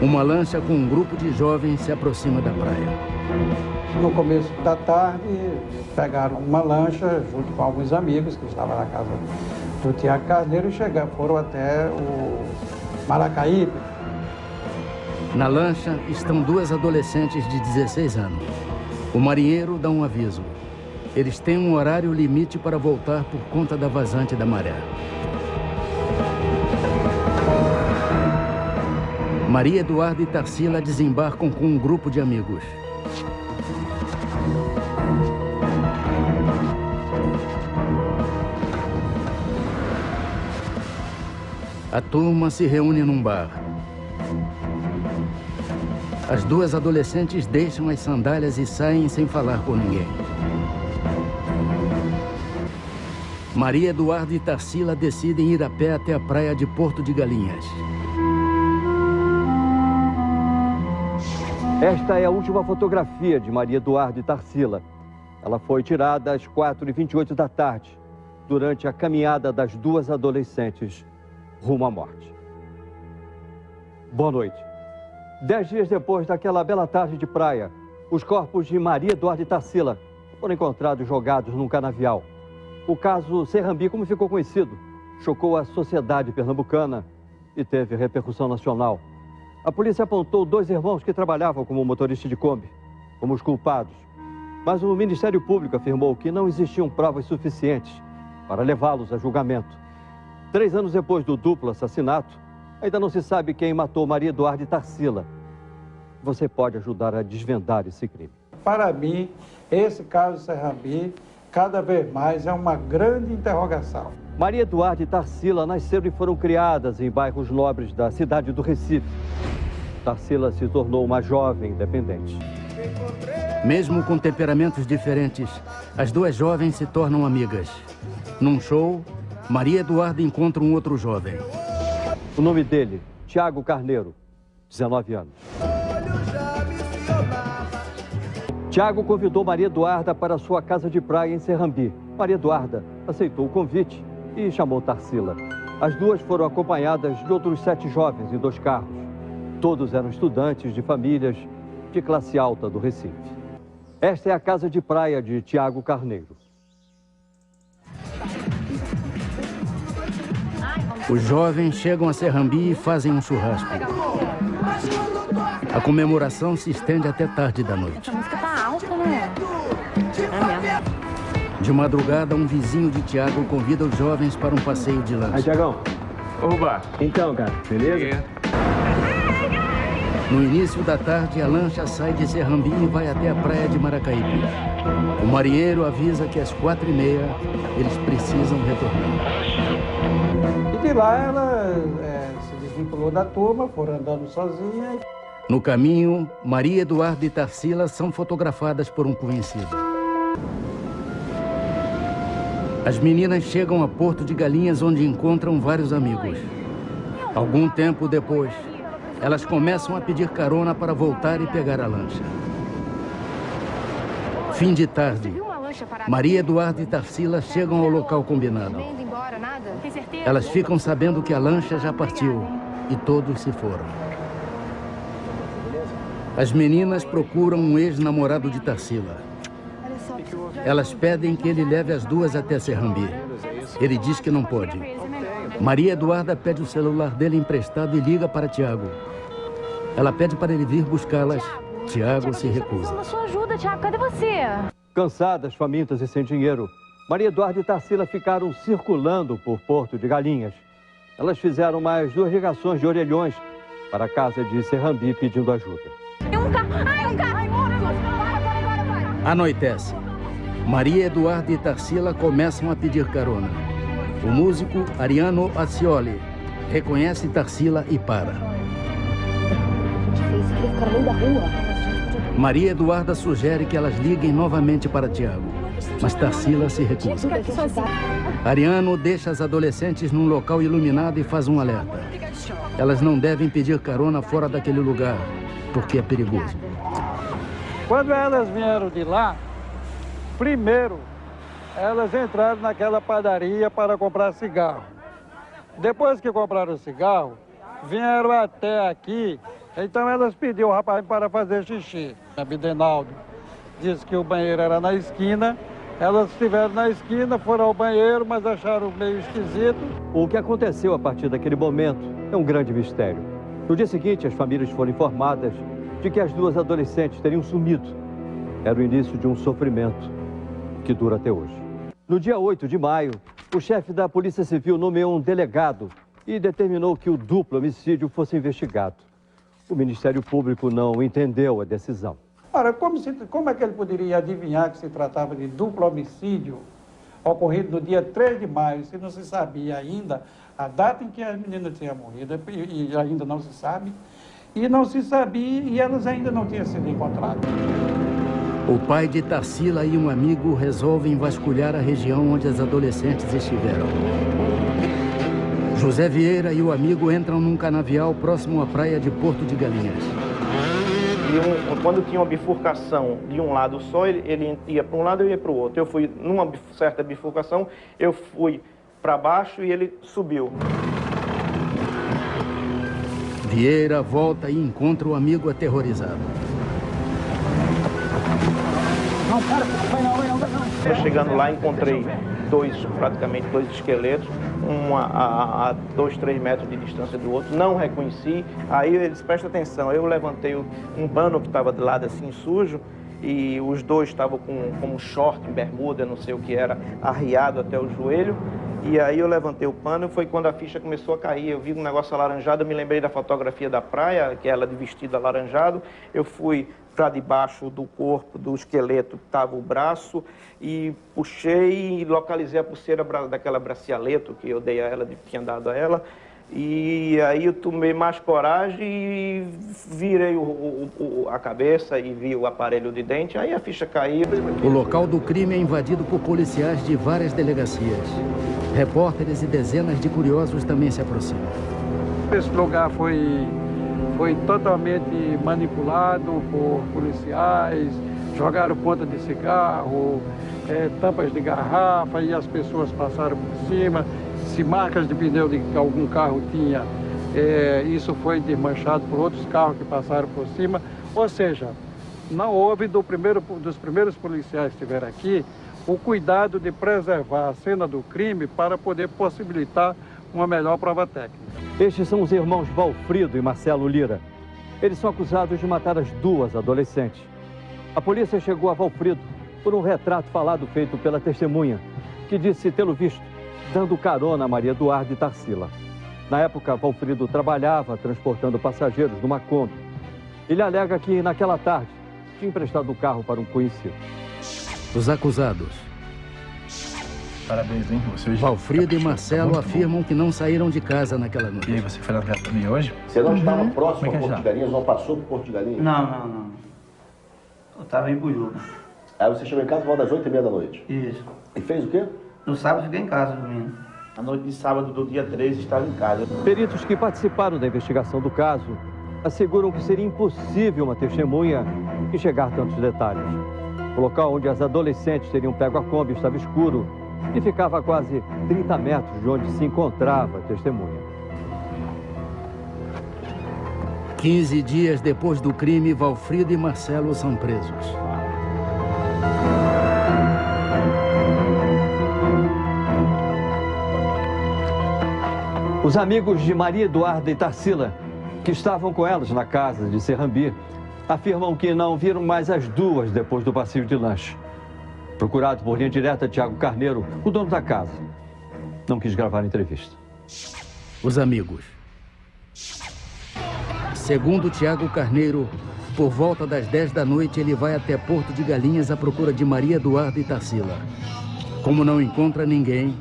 Uma lancha com um grupo de jovens se aproxima da praia. No começo da tarde, pegaram uma lancha junto com alguns amigos que estavam na casa do Tiago Carneiro e foram até o Maracaípe. Na lancha estão duas adolescentes de 16 anos. O marinheiro dá um aviso. Eles têm um horário limite para voltar por conta da vazante da maré. Maria Eduarda e Tarsila desembarcam com um grupo de amigos. A turma se reúne num bar. As duas adolescentes deixam as sandálias e saem sem falar com ninguém. Maria Eduarda e Tarsila decidem ir a pé até a praia de Porto de Galinhas. Esta é a última fotografia de Maria Eduarda e Tarsila. Ela foi tirada às 4h28 da tarde, durante a caminhada das duas adolescentes rumo à morte. Boa noite. 10 dias depois daquela bela tarde de praia, os corpos de Maria Eduarda e Tarsila foram encontrados jogados num canavial. O caso Serrambi, como ficou conhecido, chocou a sociedade pernambucana e teve repercussão nacional. A polícia apontou 2 irmãos que trabalhavam como motorista de Kombi como os culpados. Mas o Ministério Público afirmou que não existiam provas suficientes para levá-los a julgamento. 3 anos depois do duplo assassinato, ainda não se sabe quem matou Maria Eduarda e Tarsila. Você pode ajudar a desvendar esse crime. Para mim, esse caso Serrambi, cada vez mais, é uma grande interrogação. Maria Eduarda e Tarsila nasceram e foram criadas em bairros nobres da cidade do Recife. Tarsila se tornou uma jovem independente. Mesmo com temperamentos diferentes, as duas jovens se tornam amigas. Num show, Maria Eduarda encontra um outro jovem. O nome dele, Tiago Carneiro, 19 anos. Tiago convidou Maria Eduarda para sua casa de praia em Serrambi. Maria Eduarda aceitou o convite e chamou Tarsila. As duas foram acompanhadas de outros 7 jovens em 2 carros. Todos eram estudantes de famílias de classe alta do Recife. Esta é a casa de praia de Tiago Carneiro. Os jovens chegam a Serrambi e fazem um churrasco. A comemoração se estende até tarde da noite. Essa música tá alta, né? É mesmo. De madrugada, um vizinho de Tiago convida os jovens para um passeio de lancha. Aí, Tiagão. Oba! Então, cara, beleza? No início da tarde, a lancha sai de Serrambi e vai até a praia de Maracaípe. O marinheiro avisa que às 4h30 eles precisam retornar. E de lá ela se desvinculou da turma, foram andando sozinha. No caminho, Maria Eduarda e Tarsila são fotografadas por um conhecido. As meninas chegam a Porto de Galinhas, onde encontram vários amigos. Algum tempo depois, elas começam a pedir carona para voltar e pegar a lancha. Fim de tarde, Maria Eduarda e Tarsila chegam ao local combinado. Elas ficam sabendo que a lancha já partiu e todos se foram. As meninas procuram um ex-namorado de Tarsila. Elas pedem que ele leve as duas até Serrambi. Ele diz que não pode. Maria Eduarda pede o celular dele emprestado e liga para Tiago. Ela pede para ele vir buscá-las. Tiago se recusa. Sua ajuda, Tiago. Cadê você? Cansadas, famintas e sem dinheiro, Maria Eduarda e Tarsila ficaram circulando por Porto de Galinhas. Elas fizeram mais 2 ligações de orelhões para a casa de Serrambi pedindo ajuda. Tem um carro! Ai, um carro! Ai, para! Anoitece. Maria Eduarda e Tarsila começam a pedir carona. O músico Ariano Acioli reconhece Tarsila e para. Maria Eduarda sugere que elas liguem novamente para Tiago, mas Tarsila se recusa. Ariano deixa as adolescentes num local iluminado e faz um alerta. Elas não devem pedir carona fora daquele lugar, porque é perigoso. Quando elas vieram de lá, primeiro, elas entraram naquela padaria para comprar cigarro. Depois que compraram o cigarro, vieram até aqui Então elas pediram o rapaz para fazer xixi. A Bidenaldo disse que o banheiro era na esquina. Elas estiveram na esquina, foram ao banheiro, mas acharam meio esquisito. O que aconteceu a partir daquele momento é um grande mistério. No dia seguinte, as famílias foram informadas de que as duas adolescentes teriam sumido. Era o início de um sofrimento que dura até hoje. No dia 8 de maio, o chefe da Polícia Civil nomeou um delegado e determinou que o duplo homicídio fosse investigado. O Ministério Público não entendeu a decisão. Ora, como é que ele poderia adivinhar que se tratava de duplo homicídio ocorrido no dia 3 de maio, se não se sabia ainda a data em que a menina tinha morrido, e ainda não se sabe, e não se sabia, e elas ainda não tinham sido encontradas. O pai de Tarsila e um amigo resolvem vasculhar a região onde as adolescentes estiveram. José Vieira e o amigo entram num canavial próximo à praia de Porto de Galinhas. Quando tinha uma bifurcação de um lado só, ele ia para um lado e eu ia para o outro. Eu fui numa certa bifurcação, eu fui para baixo e ele subiu. Vieira volta e encontra o amigo aterrorizado. Não, para, vai não. Eu chegando lá, encontrei praticamente dois esqueletos, um a 2, 3 metros de distância do outro, não reconheci. Aí eles, presta atenção, eu levantei um pano que estava do lado assim sujo, e os dois estavam com um short, bermuda, não sei o que era, arriado até o joelho. E aí eu levantei o pano e foi quando a ficha começou a cair. Eu vi um negócio alaranjado, eu me lembrei da fotografia da praia, que é ela de vestido alaranjado. Eu fui para debaixo do corpo, do esqueleto, estava o braço, e puxei e localizei a pulseira daquela bracialeto que eu dei a ela, tinha dado a ela. E aí eu tomei mais coragem e virei a cabeça e vi o aparelho de dente, aí a ficha caiu. O local do crime é invadido por policiais de várias delegacias. Repórteres e dezenas de curiosos também se aproximam. Esse lugar foi totalmente manipulado por policiais, jogaram ponta de cigarro, tampas de garrafa, e as pessoas passaram por cima. Se marcas de pneu de que algum carro tinha, isso foi desmanchado por outros carros que passaram por cima. Ou seja, não houve dos primeiros policiais que estiveram aqui o cuidado de preservar a cena do crime para poder possibilitar uma melhor prova técnica. Estes são os irmãos Valfrido e Marcelo Lira. Eles são acusados de matar as duas adolescentes. A polícia chegou a Valfrido por um retrato falado feito pela testemunha, que disse tê-lo visto dando carona a Maria Eduarda e Tarsila. Na época, Valfrido trabalhava transportando passageiros numa Kombi. Ele alega que, naquela tarde, tinha emprestado o carro para um conhecido. Os acusados. Parabéns, hein? Você hoje Valfrido e Marcelo afirmam que não saíram de casa naquela noite. E aí, você foi na academia hoje? Você não estava próximo Como é que a Porto de Galinhas ou passou por Porto de Galinhas? Não. Eu estava em Bujuca. Aí você chegou em casa por volta das 8h30 da noite. Isso. E fez o quê? No sábado fiquei em casa dormindo. A noite de sábado do dia 13 estava em casa. Peritos que participaram da investigação do caso asseguram que seria impossível uma testemunha enxergar tantos detalhes. O local onde as adolescentes teriam pego a Kombi estava escuro e ficava a quase 30 metros de onde se encontrava a testemunha. 15 dias depois do crime, Valfrido e Marcelo são presos. Os amigos de Maria Eduarda e Tarsila, que estavam com elas na casa de Serrambi, afirmam que não viram mais as duas depois do passeio de lanche. Procurado por linha direta, Tiago Carneiro, o dono da casa, não quis gravar a entrevista. Os amigos. Segundo Tiago Carneiro, por volta das 10 da noite, ele vai até Porto de Galinhas à procura de Maria Eduarda e Tarsila. Como não encontra ninguém,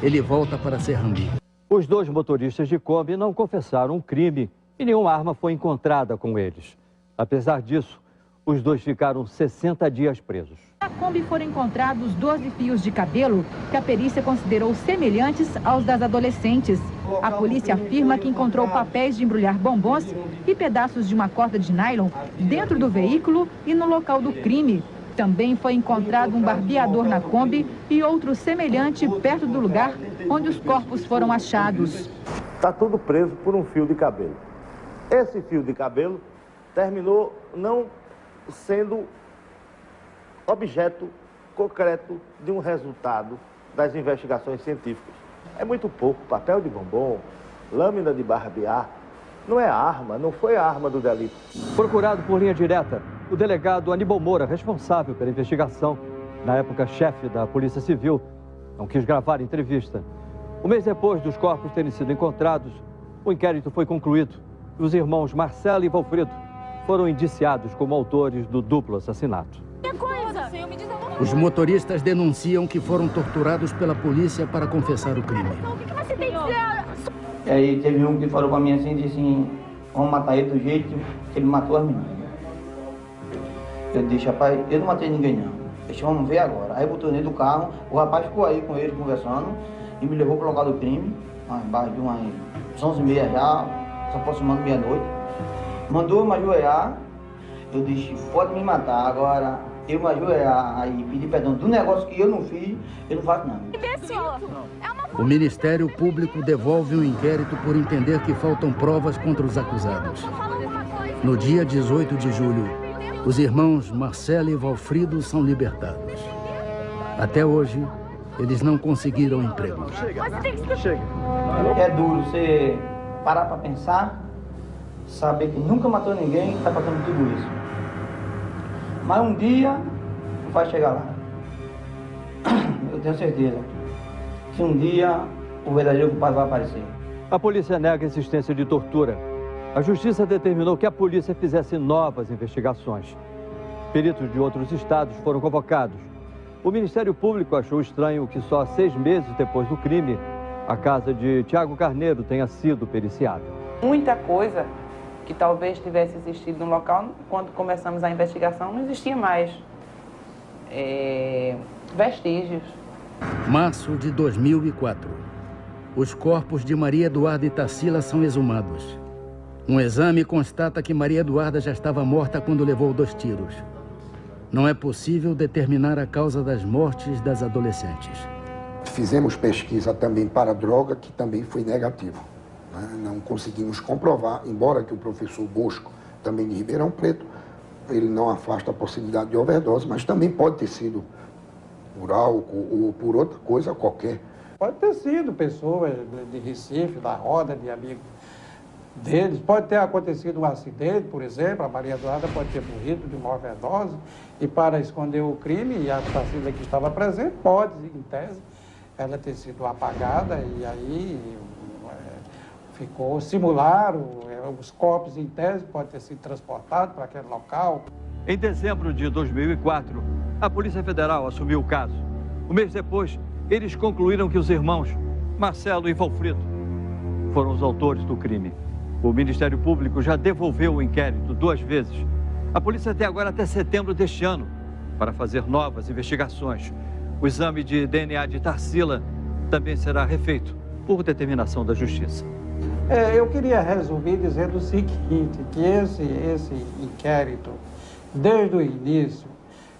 ele volta para Serrambi. Os dois motoristas de Kombi não confessaram o crime e nenhuma arma foi encontrada com eles. Apesar disso, os dois ficaram 60 dias presos. Na Kombi foram encontrados 12 fios de cabelo que a perícia considerou semelhantes aos das adolescentes. A polícia afirma que encontrou papéis de embrulhar bombons e pedaços de uma corda de nylon dentro do veículo e no local do crime. Também foi encontrado um barbeador na Kombi e outro semelhante perto do lugar onde os corpos foram achados. Está tudo preso por um fio de cabelo. Esse fio de cabelo terminou não sendo objeto concreto de um resultado das investigações científicas. É muito pouco, papel de bombom, lâmina de barbear, não é arma, não foi a arma do delito. Procurado por linha direta, o delegado Aníbal Moura, responsável pela investigação, na época chefe da Polícia Civil, não quis gravar a entrevista. Um mês depois dos corpos terem sido encontrados, o inquérito foi concluído e os irmãos Marcelo e Valfrido foram indiciados como autores do duplo assassinato. Os motoristas denunciam que foram torturados pela polícia para confessar o crime. O que você tem que dizer? E aí teve um que falou pra mim assim, disse assim, vamos matar ele do jeito que ele matou as meninas. Eu disse, rapaz, eu não matei ninguém não. Deixa, vamos ver agora. Aí botou dentro do carro, o rapaz ficou aí com ele conversando e me levou para o local do crime, embaixo de umas 11h30 já, se aproximando meia-noite. Mandou me ajoelhar, eu disse, pode me matar, agora eu me ajoelhar aí, pedir perdão do negócio que eu não fiz, eu não faço nada. O Ministério Público devolve o inquérito por entender que faltam provas contra os acusados. No dia 18 de julho, os irmãos Marcelo e Valfrido são libertados. Até hoje, eles não conseguiram emprego. É duro você parar para pensar, saber que nunca matou ninguém e está passando tudo isso. Mas um dia vai chegar lá. Eu tenho certeza que um dia o verdadeiro culpado vai aparecer. A polícia nega a existência de tortura. A justiça determinou que a polícia fizesse novas investigações. Peritos de outros estados foram convocados. O Ministério Público achou estranho que só 6 meses depois do crime, a casa de Tiago Carneiro tenha sido periciada. Muita coisa que talvez tivesse existido no local, quando começamos a investigação, não existia mais vestígios. Março de 2004. Os corpos de Maria Eduarda e Tarsila são exumados. Um exame constata que Maria Eduarda já estava morta quando levou 2 tiros. Não é possível determinar a causa das mortes das adolescentes. Fizemos pesquisa também para droga, que também foi negativo. Não conseguimos comprovar, embora que o professor Bosco, também de Ribeirão Preto, ele não afasta a possibilidade de overdose, mas também pode ter sido por álcool ou por outra coisa qualquer. Pode ter sido pessoas de Recife, da roda de amigos deles. Pode ter acontecido um acidente, por exemplo, a Maria Eduarda pode ter morrido de uma overdose e para esconder o crime, e a Tarsila que estava presente, pode, em tese, ela ter sido apagada e aí simularam, os corpos em tese podem ter sido transportados para aquele local. Em dezembro de 2004, a Polícia Federal assumiu o caso. Um mês depois, eles concluíram que os irmãos Marcelo e Valfrido foram os autores do crime. O Ministério Público já devolveu o inquérito 2 vezes. A polícia tem agora até setembro deste ano para fazer novas investigações. O exame de DNA de Tarsila também será refeito por determinação da Justiça. Eu queria resumir dizendo o seguinte, que esse inquérito, desde o início,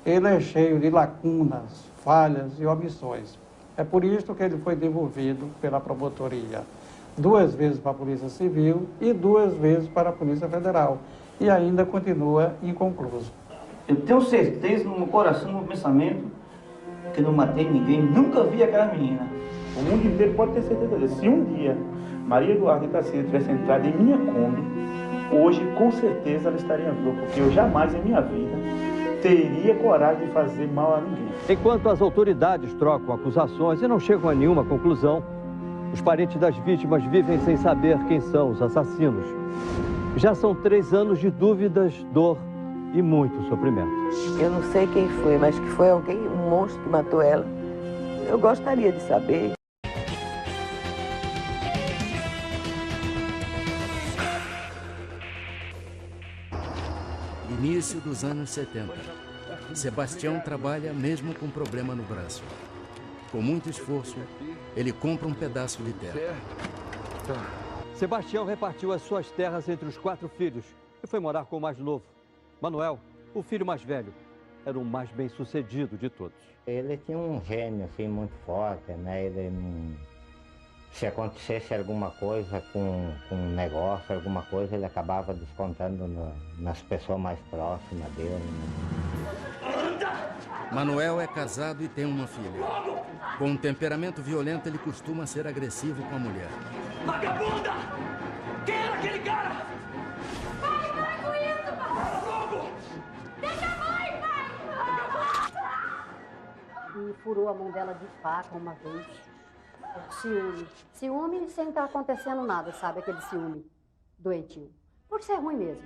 ele é cheio de lacunas, falhas e omissões. É por isso que ele foi devolvido pela promotoria 2 vezes para a Polícia Civil e 2 vezes para a Polícia Federal. E ainda continua inconcluso. Eu tenho certeza no meu coração, no meu pensamento, que não matei ninguém, nunca vi aquela menina. O mundo inteiro pode ter certeza disso. Se um dia Maria Eduarda e Tarsila tivessem entrado em minha Kombi, hoje com certeza ela estaria viva, porque eu jamais em minha vida teria coragem de fazer mal a ninguém. Enquanto as autoridades trocam acusações e não chegam a nenhuma conclusão, os parentes das vítimas vivem sem saber quem são os assassinos. Já são 3 anos de dúvidas, dor e muito sofrimento. Eu não sei quem foi, mas que foi alguém, um monstro que matou ela. Eu gostaria de saber. Início dos anos 70. Sebastião trabalha mesmo com problema no braço. Com muito esforço, ele compra um pedaço de terra. Sebastião repartiu as suas terras entre os 4 filhos e foi morar com o mais novo. Manuel, o filho mais velho, era o mais bem-sucedido de todos. Ele tinha um gênio assim, muito forte, né? Ele Se acontecesse alguma coisa com um negócio, alguma coisa, ele acabava descontando nas pessoas mais próximas dele. Manuel é casado e tem uma filha. Com um temperamento violento, ele costuma ser agressivo com a mulher. Vagabunda! Quem era aquele cara? Pai, para com isso, pai! Fogo! Deixa a mãe, pai! E furou a mão dela de faca uma vez. Ciúme. Ciúme sem estar acontecendo nada, sabe? Aquele ciúme doentio. Por ser ruim mesmo.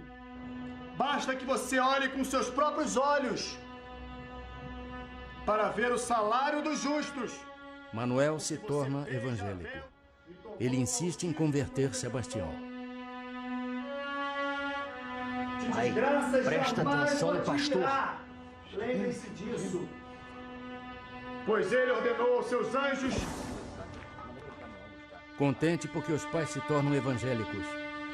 Basta que você olhe com seus próprios olhos para ver o salário dos justos. Manuel se torna evangélico. Ele insiste em converter Sebastião. Pai, presta atenção no pastor. Lembrem-se disso. Pois ele ordenou aos seus anjos. Contente porque os pais se tornam evangélicos,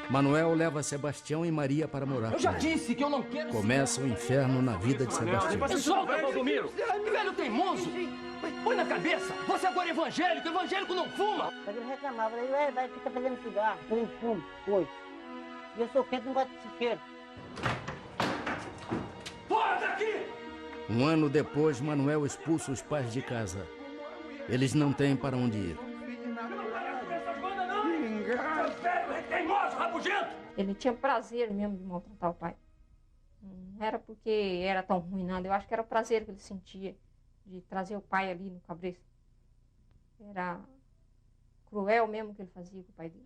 Manuel leva Sebastião e Maria para morar com ele. Eu já disse que eu não quero... Começa o inferno na vida de Sebastião. Solta, Valdomiro! Velho teimoso! Põe na cabeça! Você agora é evangélico! Evangélico não fuma! Mas ele reclamava, ele vai ficar fazendo cigarro, eu não fumo, foi. E eu sou quente, não gosto de ciqueiro. Fora daqui! Um ano depois, Manuel expulsa os pais de casa. Eles não têm para onde ir. Ele tinha prazer mesmo de maltratar o pai. Não era porque era tão ruim, nada. Eu acho que era o prazer que ele sentia de trazer o pai ali no cabresto. Era cruel mesmo que ele fazia com o pai dele.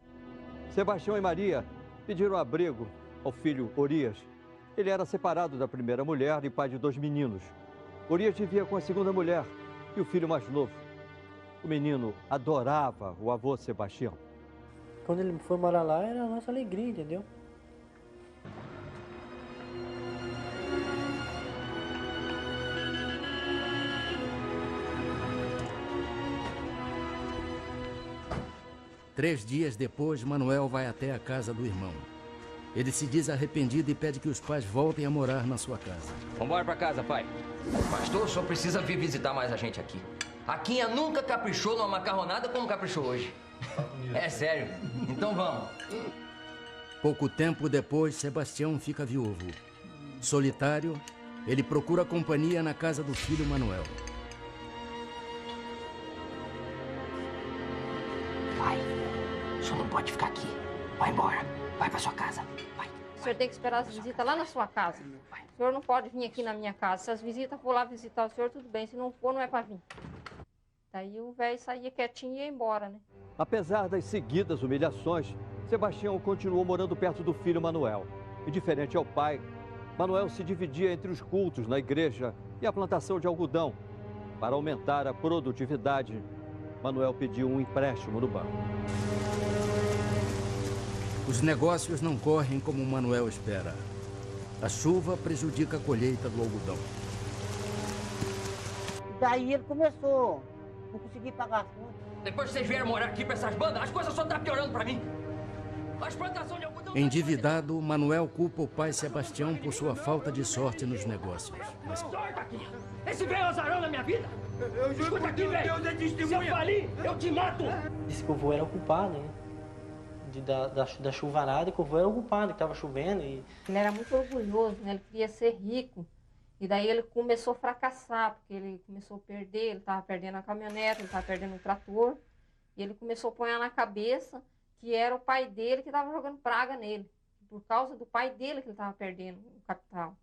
Sebastião e Maria pediram abrigo ao filho Orias. Ele era separado da primeira mulher e pai de 2 meninos. Orias vivia com a segunda mulher e o filho mais novo. O menino adorava o avô Sebastião. Quando ele foi morar lá, era a nossa alegria, entendeu? Três dias depois, Manuel vai até a casa do irmão. Ele se diz arrependido e pede que os pais voltem a morar na sua casa. Vamos embora pra casa, pai. O pastor só precisa vir visitar mais a gente aqui. A Quinha nunca caprichou numa macarronada como caprichou hoje. É sério. Então vamos. Pouco tempo depois, Sebastião fica viúvo. Solitário, ele procura companhia na casa do filho Manuel. Pai, o senhor não pode ficar aqui. Vai embora. Vai pra sua casa. Vai. O senhor tem que esperar as visitas lá na sua casa. O senhor não pode vir aqui na minha casa. Se as visitas for lá visitar o senhor, tudo bem. Se não for, não é pra vir. Daí o velho saía quietinho e ia embora, né? Apesar das seguidas humilhações, Sebastião continuou morando perto do filho Manuel. E diferente ao pai, Manuel se dividia entre os cultos na igreja e a plantação de algodão. Para aumentar a produtividade, Manuel pediu um empréstimo no banco. Os negócios não correm como Manuel espera. A chuva prejudica a colheita do algodão. Daí ele começou, não consegui pagar as contas. Depois que vocês vieram morar aqui pra essas bandas, as coisas só estão piorando pra mim. As plantações de algodão... Endividado, Manuel culpa o pai Sebastião por sua falta de sorte nos negócios. Mas... Esse velho azarão na minha vida! Eu juro. Escuta aqui, velho! Se eu falir, eu te mato! Disse que o vô era o culpado, né? Da chuvarada, que o vô era o culpado, que estava chovendo. E... Ele era muito orgulhoso, né? Ele queria ser rico. E daí ele começou a fracassar, porque ele começou a perder, ele estava perdendo a caminhonete, ele estava perdendo o trator. E ele começou a pôr na cabeça que era o pai dele que estava jogando praga nele. Por causa do pai dele que ele estava perdendo o capital.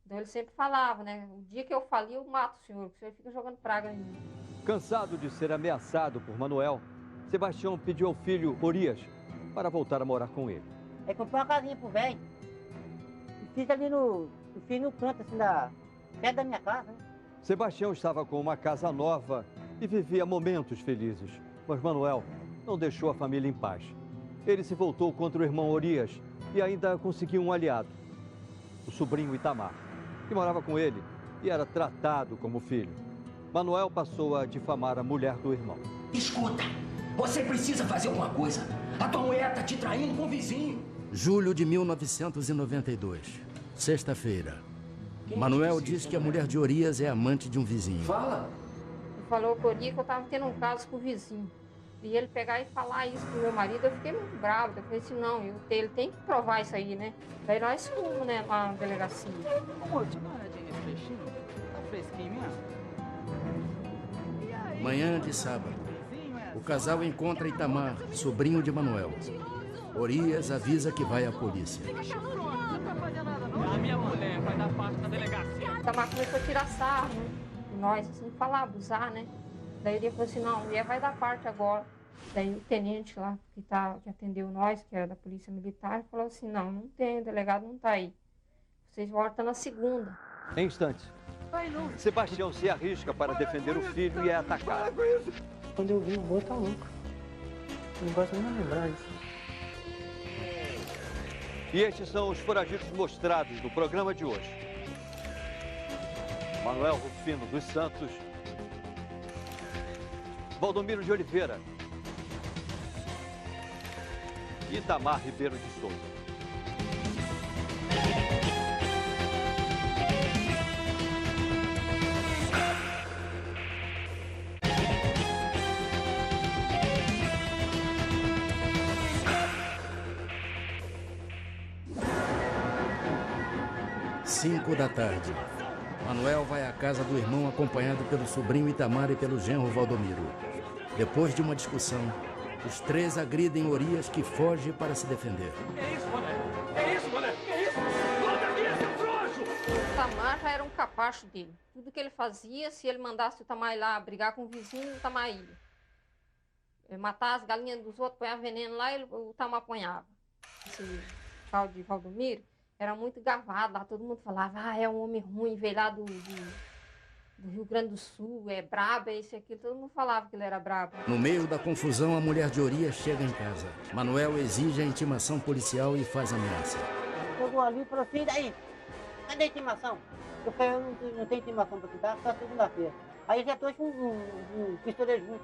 Então ele sempre falava, né? O dia que eu falir, eu mato o senhor fica jogando praga em mim. Cansado de ser ameaçado por Manuel, Sebastião pediu ao filho Orias para voltar a morar com ele. Aí comprou uma casinha pro velho. E fiz ali no canto, assim, perto da minha casa, né? Sebastião estava com uma casa nova e vivia momentos felizes. Mas Manuel não deixou a família em paz. Ele se voltou contra o irmão Orias e ainda conseguiu um aliado, o sobrinho Itamar, que morava com ele e era tratado como filho. Manuel passou a difamar a mulher do irmão. Escuta, você precisa fazer alguma coisa. A tua mulher tá te traindo com o vizinho. Julho de 1992, sexta-feira. Manuel diz que a mulher de Orias é amante de um vizinho. Ele falou com o Orias que eu estava tendo um caso com o vizinho. E ele pegar e falar isso pro meu marido, eu fiquei muito brava. Eu falei assim, não, ele tem que provar isso aí, né? Daí nós fomos, né, lá na delegacia. Amor, deixa eu dar uma olhadinha nesse peixinho. Tá fresquinho mesmo? Manhã de sábado. O casal encontra Itamar, sobrinho de Manuel. Orias avisa que vai à polícia. A minha mulher vai dar parte na delegacia. Itamar começou a tirar sarro, né? Nós, assim, falar, abusar, né? Daí ele falou assim, não, a mulher vai dar parte agora. Daí o tenente lá, que atendeu nós, que era da polícia militar, falou assim, não tem, o delegado não tá aí. Vocês voltam na segunda. Em instantes, Sebastião se arrisca para defender o filho e é atacado. Quando eu vi o vô, tá louco. Não gosto nem de lembrar isso. E estes são os foragidos mostrados no programa de hoje. Manuel Rufino dos Santos, Valdomiro de Oliveira e Itamar Ribeiro de Souza. Cinco da tarde. Manuel vai à casa do irmão acompanhado pelo sobrinho Itamar e pelo genro Valdomiro. Depois de uma discussão, os três agridem Orias, que foge para se defender. Que isso, mané? Que isso, mané? Que isso? Volta aqui, seu frouxo! O Itamar já era um capacho dele. Tudo que ele fazia, se ele mandasse o Itamar ir lá brigar com o vizinho, o Itamar ia. Matar as galinhas dos outros, pôr veneno lá, o Itamar apanhava. Esse tal de Valdomiro era muito gavado lá, todo mundo falava, é um homem ruim, veio lá do Rio Grande do Sul, é brabo, é isso e aquilo, todo mundo falava que ele era brabo. No meio da confusão, a mulher de Orias chega em casa. Manuel exige a intimação policial e faz ameaça. Chegou ali e falou assim, daí, cadê a intimação? Eu falei, eu não tenho intimação para te dar, só segunda-feira. Aí já trouxe um pistoleiro junto.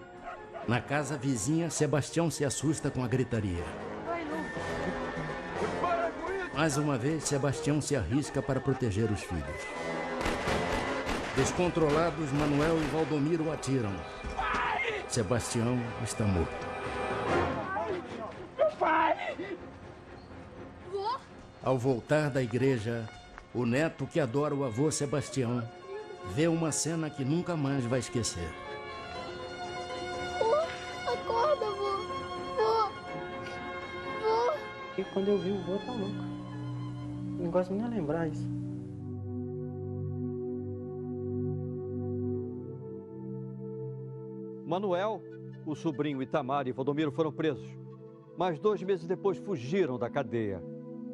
Na casa vizinha, Sebastião se assusta com a gritaria. Mais uma vez, Sebastião se arrisca para proteger os filhos. Descontrolados, Manuel e Valdomiro atiram. Sebastião está morto. Meu pai! Ao voltar da igreja, o neto, que adora o avô Sebastião, vê uma cena que nunca mais vai esquecer. Acorda, vô! Vô! E quando eu vi o vô, tá louco. Não gosto nem de lembrar isso. Manuel, o sobrinho Itamar e Valdomiro foram presos, mas 2 meses depois fugiram da cadeia.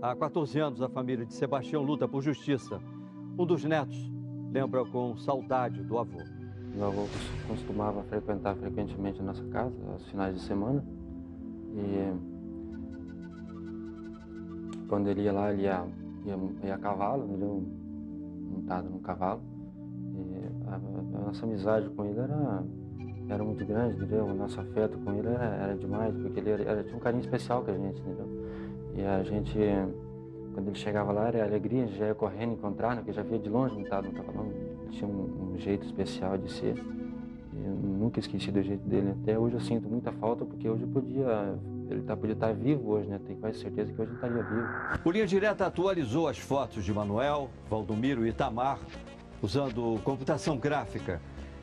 Há 14 anos, a família de Sebastião luta por justiça. Um dos netos lembra com saudade do avô. Meu avô costumava frequentar frequentemente a nossa casa, aos finais de semana. E quando ele ia lá, ele ia a cavalo, entendeu? Montado no cavalo. E a nossa amizade com ele era muito grande, entendeu? O nosso afeto com ele era demais, porque ele tinha um carinho especial com a gente, entendeu? E a gente, quando ele chegava lá, era alegria, a gente já ia correndo encontrar, né? Porque já via de longe montado no cavalão. Ele tinha um jeito especial de ser. E eu nunca esqueci do jeito dele. Até hoje eu sinto muita falta, porque hoje ele podia estar vivo hoje, né? Tenho quase certeza que hoje ele estaria vivo. O Linha Direta atualizou as fotos de Manuel, Valdomiro e Itamar, usando computação gráfica.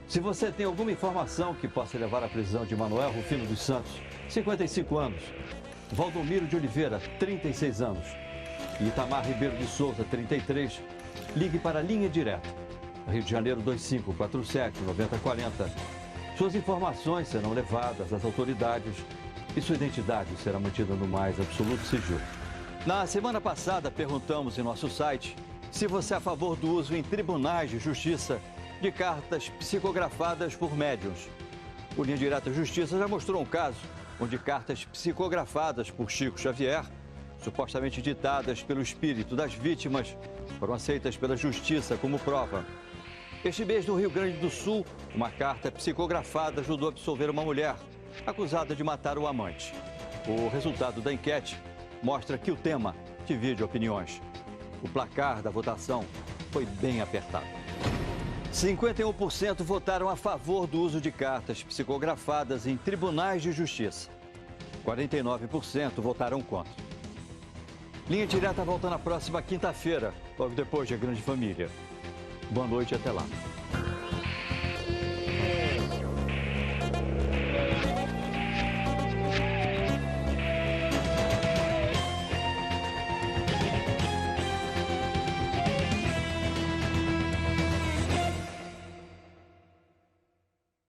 Se você tem alguma informação que possa levar à prisão de Manuel Rufino dos Santos, 55 anos, Valdomiro de Oliveira, 36 anos, e Itamar Ribeiro de Souza, 33, ligue para a Linha Direta. Rio de Janeiro 2547-9040. Suas informações serão levadas às autoridades e sua identidade será mantida no mais absoluto sigilo. Na semana passada, perguntamos em nosso site se você é a favor do uso em tribunais de justiça de cartas psicografadas por médiuns. O Linha Direta Justiça já mostrou um caso onde cartas psicografadas por Chico Xavier, supostamente ditadas pelo espírito das vítimas, foram aceitas pela Justiça como prova. Este mês, no Rio Grande do Sul, uma carta psicografada ajudou a absolver uma mulher acusada de matar o amante. O resultado da enquete mostra que o tema divide opiniões. O placar da votação foi bem apertado. 51% votaram a favor do uso de cartas psicografadas em tribunais de justiça. 49% votaram contra. Linha Direta volta na próxima quinta-feira, logo depois de A Grande Família. Boa noite e até lá.